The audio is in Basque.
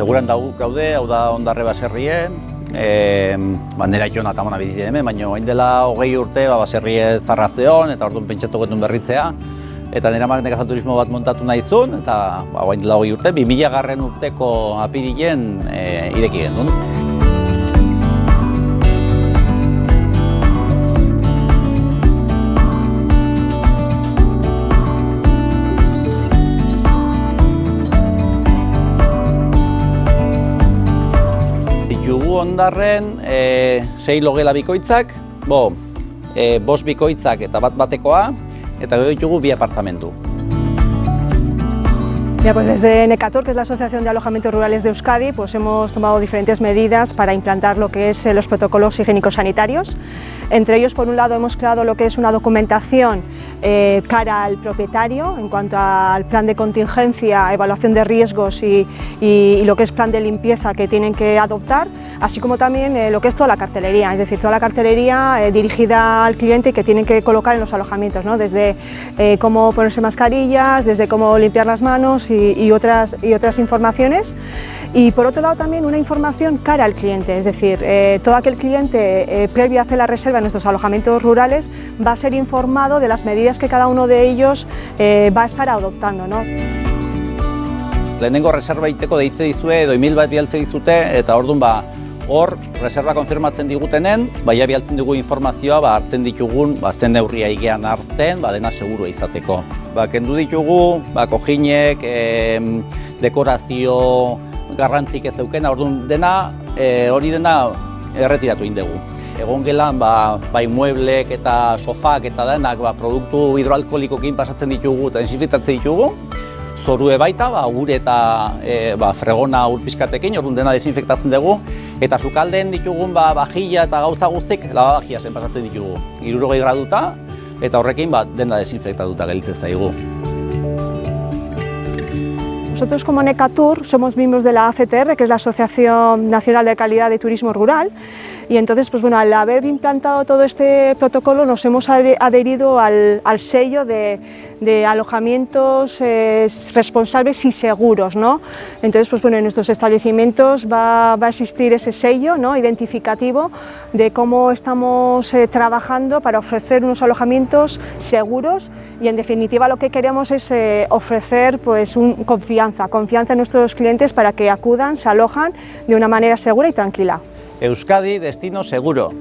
seguran gaude, hau da Ondarre baserrien, nera Jon eta Amona bizi hemen, baina orain dela 20 urte baserrie zarrazeon eta orduan pentsatu genuen berritzea. Eta nera amak nekazal turismo bat montatu nahi zuen, eta orain dela 20 urte, 2000 urteko apirilen ireki genuen. Ditugu Ondarren 6 logela bikoitzak, 5 bikoitzak eta bat batekoa, eta gero ditugu 2 apartamentu. Pues desde Necatur, que es la Asociación de Alojamientos Rurales de Euskadi, pues hemos tomado diferentes medidas para implantar lo que es los protocolos higiénicos sanitarios. Entre ellos, por un lado, hemos creado lo que es una documentación cara al propietario en cuanto al plan de contingencia, evaluación de riesgos y lo que es plan de limpieza que tienen que adoptar, así como también lo que es toda la cartelería, es decir, toda la cartelería dirigida al cliente y que tienen que colocar en los alojamientos, ¿no? Desde cómo ponerse mascarillas, desde cómo limpiar las manos y otras informaciones. Y por otro lado también una información cara al cliente, es decir, todo aquel cliente previo a hacer la reserva en nuestros alojamientos rurales va a ser informado de las medidas que cada uno de ellos va a estar adoptando, ¿no? Lehenengo reserva egiteko deitze dizue edo email bat bialtze dizute eta orduan hor reserva konfirmatzen digutenen, baia bialtzen dugu informazioa hartzen ditugun zen neurria higean hartzen, dena segurua izateko. Kendu ditugu kojinek, dekorazio garrantzik ez zeukena, orduan hori dena erretiratu egin dugu. Egon gelan bai mueblek eta sofak eta denak produktu hidroalkoholikokin pasatzen ditugu eta desinfektatzen ditugu. Zorue baita, ur eta fregona ur pixkatekin, orduan dena desinfektatzen dugu. Eta sukaldeen ditugun bajilla eta gauza guztik lavabajia zen pasatzen ditugu. 60 graduta eta horrekin dena desinfektatuta gelditzen zaigu. Nosotros como Necatur somos miembros de la ACTR, que es la Asociación Nacional de Calidad de Turismo Rural, y entonces al haber implantado todo este protocolo nos hemos adherido al sello de alojamientos responsables y seguros, ¿no? Entonces en nuestros establecimientos va a existir ese sello, ¿no?, identificativo de cómo estamos trabajando para ofrecer unos alojamientos seguros y en definitiva lo que queremos es ofrecer confianza en nuestros clientes para que acudan, se alojan de una manera segura y tranquila. Euskadi, destino seguro.